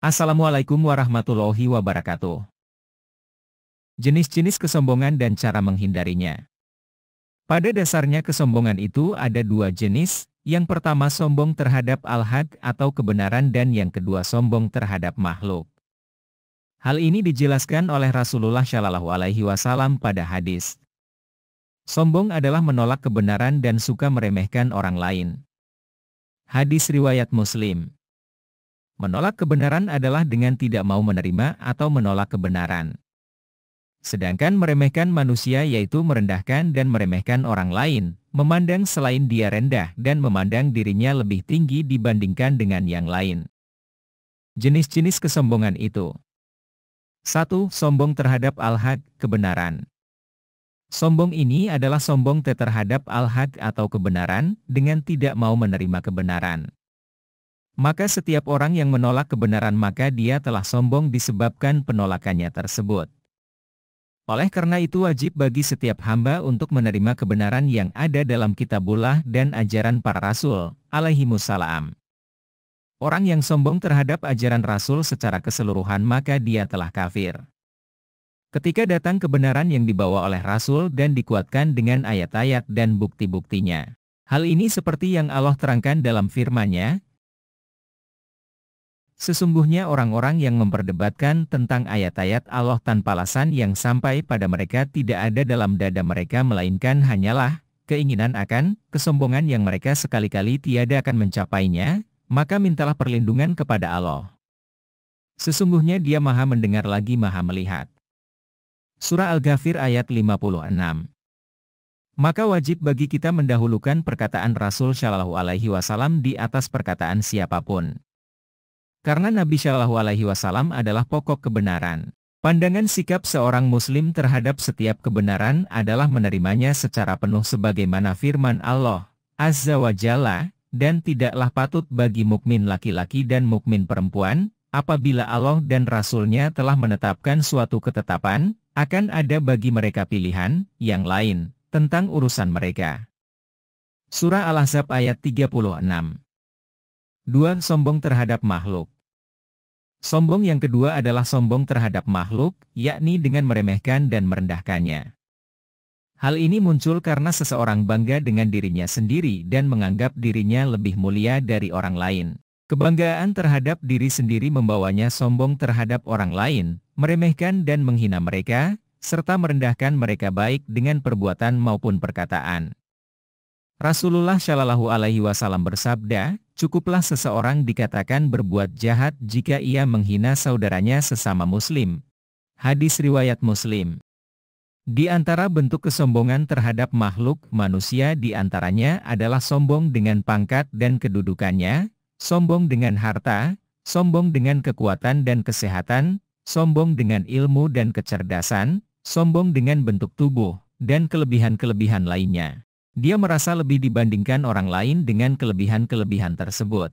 Assalamualaikum warahmatullahi wabarakatuh. Jenis-jenis kesombongan dan cara menghindarinya. Pada dasarnya kesombongan itu ada dua jenis, yang pertama sombong terhadap al-haq atau kebenaran dan yang kedua sombong terhadap makhluk. Hal ini dijelaskan oleh Rasulullah Shallallahu Alaihi Wasallam pada hadis. Sombong adalah menolak kebenaran dan suka meremehkan orang lain. Hadis riwayat Muslim. Menolak kebenaran adalah dengan tidak mau menerima atau menolak kebenaran. Sedangkan meremehkan manusia yaitu merendahkan dan meremehkan orang lain, memandang selain dia rendah dan memandang dirinya lebih tinggi dibandingkan dengan yang lain. Jenis-jenis kesombongan itu. 1. Sombong terhadap al-haq, kebenaran. Sombong ini adalah sombong terhadap al-haq atau kebenaran, dengan tidak mau menerima kebenaran. Maka setiap orang yang menolak kebenaran maka dia telah sombong disebabkan penolakannya tersebut. Oleh karena itu wajib bagi setiap hamba untuk menerima kebenaran yang ada dalam kitabullah dan ajaran para rasul, alaihimussalam. Orang yang sombong terhadap ajaran rasul secara keseluruhan maka dia telah kafir. Ketika datang kebenaran yang dibawa oleh rasul dan dikuatkan dengan ayat-ayat dan bukti-buktinya. Hal ini seperti yang Allah terangkan dalam firman-Nya. Sesungguhnya orang-orang yang memperdebatkan tentang ayat-ayat Allah tanpa alasan yang sampai pada mereka tidak ada dalam dada mereka melainkan hanyalah keinginan akan kesombongan yang mereka sekali-kali tiada akan mencapainya, maka mintalah perlindungan kepada Allah. Sesungguhnya Dia Maha mendengar lagi Maha melihat. Surah Al-Ghafir ayat 56. Maka wajib bagi kita mendahulukan perkataan Rasul Shallallahu Alaihi Wasallam di atas perkataan siapapun. Karena Nabi Shallallahu Alaihi Wasallam adalah pokok kebenaran. Pandangan sikap seorang Muslim terhadap setiap kebenaran adalah menerimanya secara penuh sebagaimana firman Allah Azza wa Jalla, dan tidaklah patut bagi mukmin laki-laki dan mukmin perempuan, apabila Allah dan Rasul-Nya telah menetapkan suatu ketetapan, akan ada bagi mereka pilihan yang lain tentang urusan mereka. Surah Al-Ahzab ayat 36. 2. Sombong terhadap makhluk. Sombong yang kedua adalah sombong terhadap makhluk, yakni dengan meremehkan dan merendahkannya. Hal ini muncul karena seseorang bangga dengan dirinya sendiri dan menganggap dirinya lebih mulia dari orang lain. Kebanggaan terhadap diri sendiri membawanya sombong terhadap orang lain, meremehkan dan menghina mereka, serta merendahkan mereka baik dengan perbuatan maupun perkataan. Rasulullah Shallallahu Alaihi Wasallam bersabda, cukuplah seseorang dikatakan berbuat jahat jika ia menghina saudaranya sesama Muslim. Hadis riwayat Muslim. Di antara bentuk kesombongan terhadap makhluk manusia di antaranya adalah sombong dengan pangkat dan kedudukannya, sombong dengan harta, sombong dengan kekuatan dan kesehatan, sombong dengan ilmu dan kecerdasan, sombong dengan bentuk tubuh, dan kelebihan-kelebihan lainnya. Dia merasa lebih dibandingkan orang lain dengan kelebihan-kelebihan tersebut.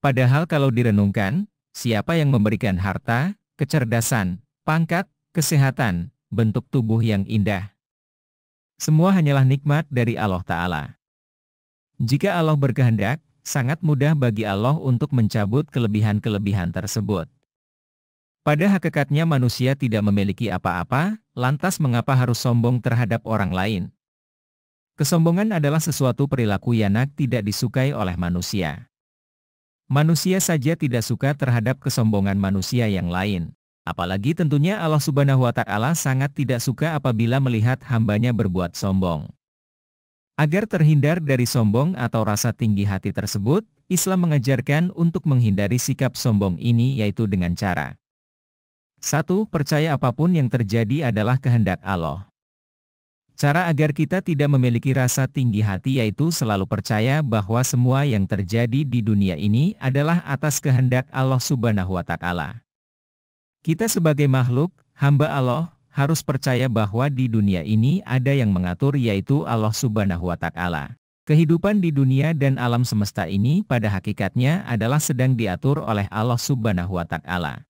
Padahal kalau direnungkan, siapa yang memberikan harta, kecerdasan, pangkat, kesehatan, bentuk tubuh yang indah? Semua hanyalah nikmat dari Allah Ta'ala. Jika Allah berkehendak, sangat mudah bagi Allah untuk mencabut kelebihan-kelebihan tersebut. Pada hakikatnya manusia tidak memiliki apa-apa, lantas mengapa harus sombong terhadap orang lain? Kesombongan adalah sesuatu perilaku yang tidak disukai oleh manusia. Manusia saja tidak suka terhadap kesombongan manusia yang lain. Apalagi tentunya Allah Subhanahu wa Ta'ala sangat tidak suka apabila melihat hambanya berbuat sombong. Agar terhindar dari sombong atau rasa tinggi hati tersebut, Islam mengajarkan untuk menghindari sikap sombong ini yaitu dengan cara 1. Percaya apapun yang terjadi adalah kehendak Allah. Cara agar kita tidak memiliki rasa tinggi hati yaitu selalu percaya bahwa semua yang terjadi di dunia ini adalah atas kehendak Allah Subhanahu wa Ta'ala. Kita sebagai makhluk, hamba Allah, harus percaya bahwa di dunia ini ada yang mengatur yaitu Allah Subhanahu wa Ta'ala. Kehidupan di dunia dan alam semesta ini pada hakikatnya adalah sedang diatur oleh Allah Subhanahu wa Ta'ala.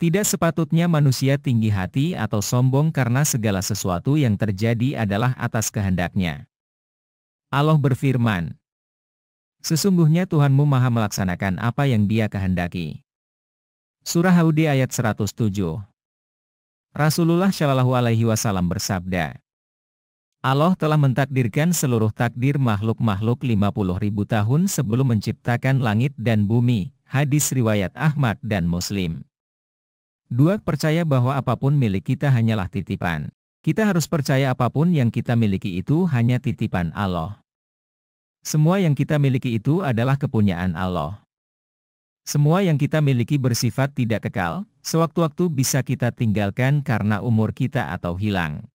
Tidak sepatutnya manusia tinggi hati atau sombong karena segala sesuatu yang terjadi adalah atas kehendaknya. Allah berfirman, sesungguhnya Tuhanmu maha melaksanakan apa yang Dia kehendaki. Surah Hud ayat 107. Rasulullah Shallallahu Alaihi Wasallam bersabda, Allah telah mentakdirkan seluruh takdir makhluk-makhluk 50.000 tahun sebelum menciptakan langit dan bumi. Hadis riwayat Ahmad dan Muslim. 2. Percaya bahwa apapun milik kita hanyalah titipan. Kita harus percaya apapun yang kita miliki itu hanya titipan Allah. Semua yang kita miliki itu adalah kepunyaan Allah. Semua yang kita miliki bersifat tidak kekal, sewaktu-waktu bisa kita tinggalkan karena umur kita atau hilang.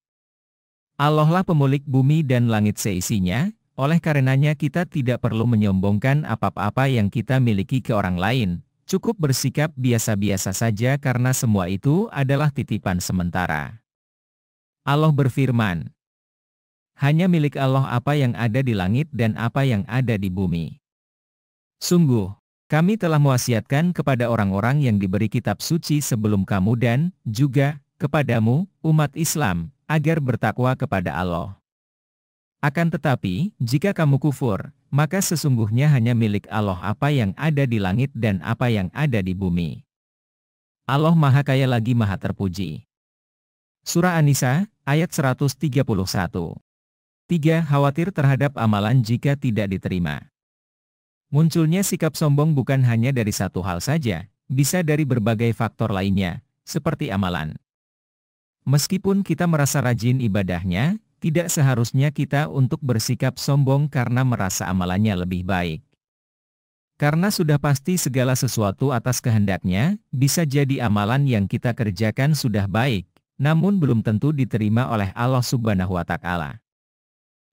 Allah lah pemilik bumi dan langit seisinya, oleh karenanya kita tidak perlu menyombongkan apa-apa yang kita miliki ke orang lain, cukup bersikap biasa-biasa saja karena semua itu adalah titipan sementara. Allah berfirman, hanya milik Allah apa yang ada di langit dan apa yang ada di bumi. Sungguh, kami telah mewasiatkan kepada orang-orang yang diberi kitab suci sebelum kamu dan juga kepadamu, umat Islam, agar bertakwa kepada Allah. Akan tetapi, jika kamu kufur, maka sesungguhnya hanya milik Allah apa yang ada di langit dan apa yang ada di bumi. Allah Maha Kaya lagi Maha Terpuji. Surah An-Nisa, ayat 131. 3. Khawatir terhadap amalan jika tidak diterima. Munculnya sikap sombong bukan hanya dari satu hal saja, bisa dari berbagai faktor lainnya, seperti amalan. Meskipun kita merasa rajin ibadahnya, tidak seharusnya kita untuk bersikap sombong karena merasa amalannya lebih baik. Karena sudah pasti segala sesuatu atas kehendaknya, bisa jadi amalan yang kita kerjakan sudah baik, namun belum tentu diterima oleh Allah Subhanahu wa Ta'ala.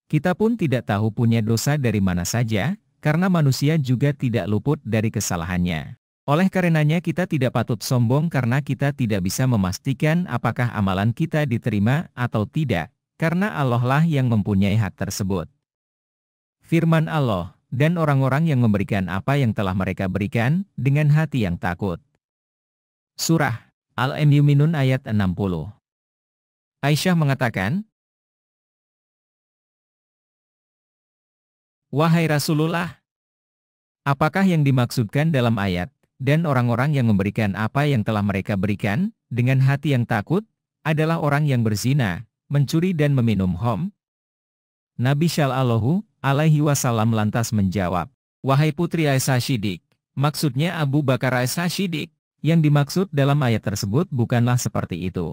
Kita pun tidak tahu punya dosa dari mana saja, karena manusia juga tidak luput dari kesalahannya. Oleh karenanya kita tidak patut sombong karena kita tidak bisa memastikan apakah amalan kita diterima atau tidak, karena Allah lah yang mempunyai hak tersebut. Firman Allah, dan orang-orang yang memberikan apa yang telah mereka berikan, dengan hati yang takut. Surah Al-Mu'minun ayat 60. Aisyah mengatakan, wahai Rasulullah, apakah yang dimaksudkan dalam ayat, dan orang-orang yang memberikan apa yang telah mereka berikan, dengan hati yang takut, adalah orang yang berzina, mencuri dan meminum khamr? Nabi Shallallahu Alaihi Wasallam lantas menjawab, wahai putri Aisyah Siddiq, maksudnya Abu Bakar Aisyah Siddiq, yang dimaksud dalam ayat tersebut bukanlah seperti itu.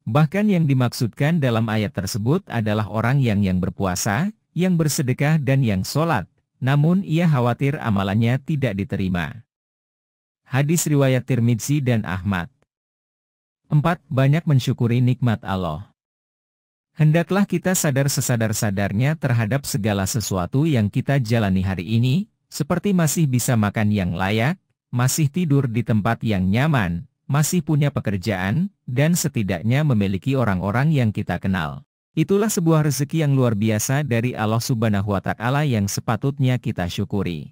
Bahkan yang dimaksudkan dalam ayat tersebut adalah orang yang berpuasa, yang bersedekah dan yang sholat, namun ia khawatir amalannya tidak diterima. Hadis riwayat Tirmidzi dan Ahmad. 4. Banyak mensyukuri nikmat Allah. Hendaklah kita sadar sesadar-sadarnya terhadap segala sesuatu yang kita jalani hari ini, seperti masih bisa makan yang layak, masih tidur di tempat yang nyaman, masih punya pekerjaan, dan setidaknya memiliki orang-orang yang kita kenal. Itulah sebuah rezeki yang luar biasa dari Allah Subhanahu wa Ta'ala yang sepatutnya kita syukuri.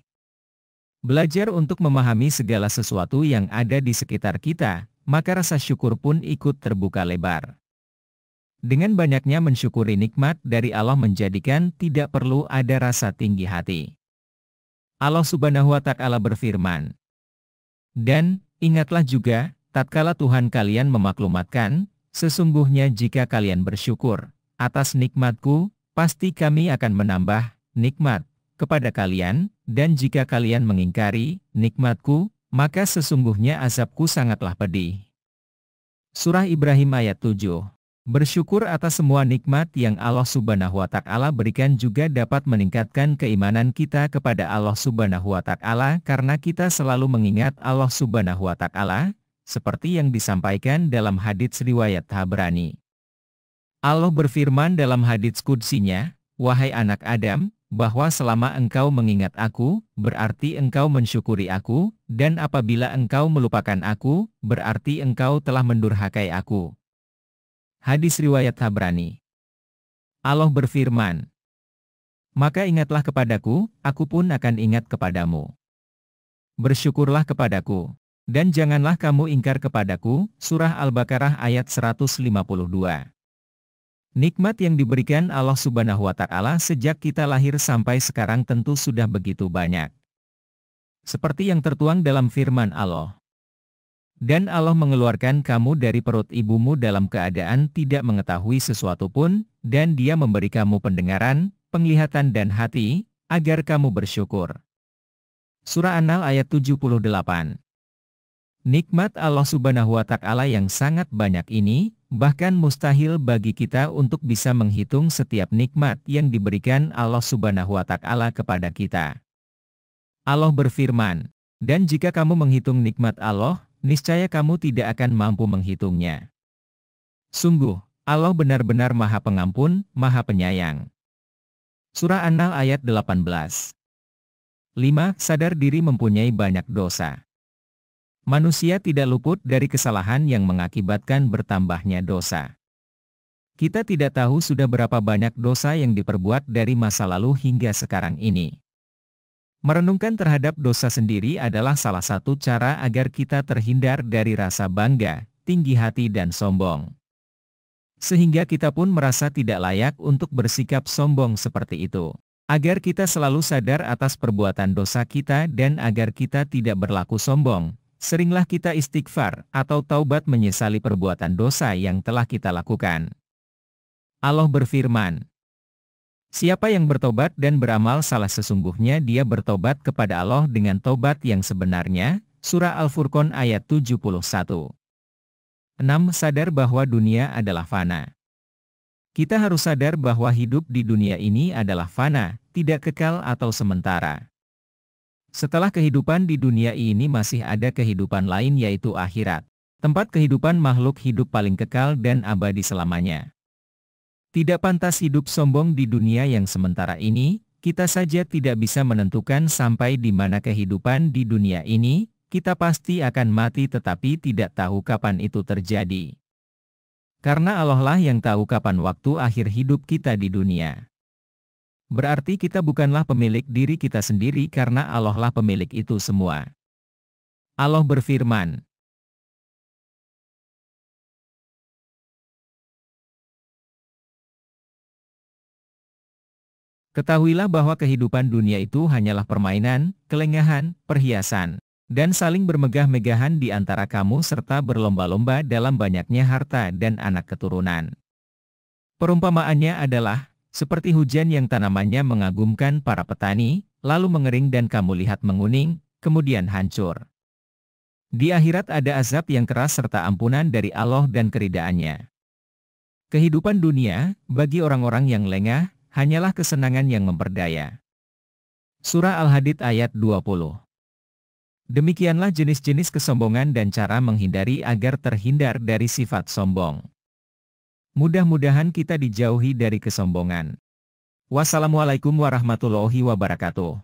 Belajar untuk memahami segala sesuatu yang ada di sekitar kita, maka rasa syukur pun ikut terbuka lebar. Dengan banyaknya mensyukuri nikmat dari Allah menjadikan tidak perlu ada rasa tinggi hati. Allah Subhanahu wa Ta'ala berfirman, dan ingatlah juga, tatkala Tuhan kalian memaklumatkan, sesungguhnya jika kalian bersyukur atas nikmatku, pasti kami akan menambah nikmat kepada kalian, dan jika kalian mengingkari nikmatku, maka sesungguhnya azabku sangatlah pedih. Surah Ibrahim ayat 7. Bersyukur atas semua nikmat yang Allah Subhanahu wa Ta'ala berikan juga dapat meningkatkan keimanan kita kepada Allah Subhanahu wa Ta'ala karena kita selalu mengingat Allah Subhanahu wa Ta'ala, seperti yang disampaikan dalam hadits riwayat Tabrani. Allah berfirman dalam hadits qudsinya, wahai anak Adam, bahwa selama engkau mengingat aku, berarti engkau mensyukuri aku, dan apabila engkau melupakan aku, berarti engkau telah mendurhakai aku. Hadis riwayat Tabrani. Allah berfirman, maka ingatlah kepadaku, aku pun akan ingat kepadamu. Bersyukurlah kepadaku, dan janganlah kamu ingkar kepadaku. Surah Al-Baqarah ayat 152. Nikmat yang diberikan Allah Subhanahu wa Ta'ala sejak kita lahir sampai sekarang tentu sudah begitu banyak. Seperti yang tertuang dalam firman Allah. Dan Allah mengeluarkan kamu dari perut ibumu dalam keadaan tidak mengetahui sesuatu pun, dan Dia memberi kamu pendengaran, penglihatan dan hati, agar kamu bersyukur. Surah An-Nahl ayat 78. Nikmat Allah Subhanahu wa Ta'ala yang sangat banyak ini, bahkan mustahil bagi kita untuk bisa menghitung setiap nikmat yang diberikan Allah Subhanahu wa Ta'ala kepada kita. Allah berfirman, "Dan jika kamu menghitung nikmat Allah, niscaya kamu tidak akan mampu menghitungnya. Sungguh, Allah benar-benar Maha Pengampun, Maha Penyayang." Surah An-Nahl ayat 18. 5. Sadar diri mempunyai banyak dosa. Manusia tidak luput dari kesalahan yang mengakibatkan bertambahnya dosa. Kita tidak tahu sudah berapa banyak dosa yang diperbuat dari masa lalu hingga sekarang ini. Merenungkan terhadap dosa sendiri adalah salah satu cara agar kita terhindar dari rasa bangga, tinggi hati dan sombong. Sehingga kita pun merasa tidak layak untuk bersikap sombong seperti itu. Agar kita selalu sadar atas perbuatan dosa kita dan agar kita tidak berlaku sombong, seringlah kita istighfar atau taubat menyesali perbuatan dosa yang telah kita lakukan. Allah berfirman, "Siapa yang bertobat dan beramal saleh sesungguhnya dia bertobat kepada Allah dengan tobat yang sebenarnya." Surah Al-Furqan ayat 71. 6. Sadar bahwa dunia adalah fana. Kita harus sadar bahwa hidup di dunia ini adalah fana, tidak kekal atau sementara. Setelah kehidupan di dunia ini masih ada kehidupan lain yaitu akhirat, tempat kehidupan makhluk hidup paling kekal dan abadi selamanya. Tidak pantas hidup sombong di dunia yang sementara ini, kita saja tidak bisa menentukan sampai di mana kehidupan di dunia ini, kita pasti akan mati tetapi tidak tahu kapan itu terjadi. Karena Allah lah yang tahu kapan waktu akhir hidup kita di dunia. Berarti kita bukanlah pemilik diri kita sendiri karena Allah lah pemilik itu semua. Allah berfirman, "Ketahuilah bahwa kehidupan dunia itu hanyalah permainan, kelengahan, perhiasan, dan saling bermegah-megahan di antara kamu serta berlomba-lomba dalam banyaknya harta dan anak keturunan. Perumpamaannya adalah seperti hujan yang tanamannya mengagumkan para petani, lalu mengering dan kamu lihat menguning, kemudian hancur. Di akhirat ada azab yang keras serta ampunan dari Allah dan keridhaannya. Kehidupan dunia, bagi orang-orang yang lengah, hanyalah kesenangan yang memperdaya." Surah Al-Hadid ayat 20. Demikianlah jenis-jenis kesombongan dan cara menghindari agar terhindar dari sifat sombong. Mudah-mudahan kita dijauhi dari kesombongan. Wassalamualaikum warahmatullahi wabarakatuh.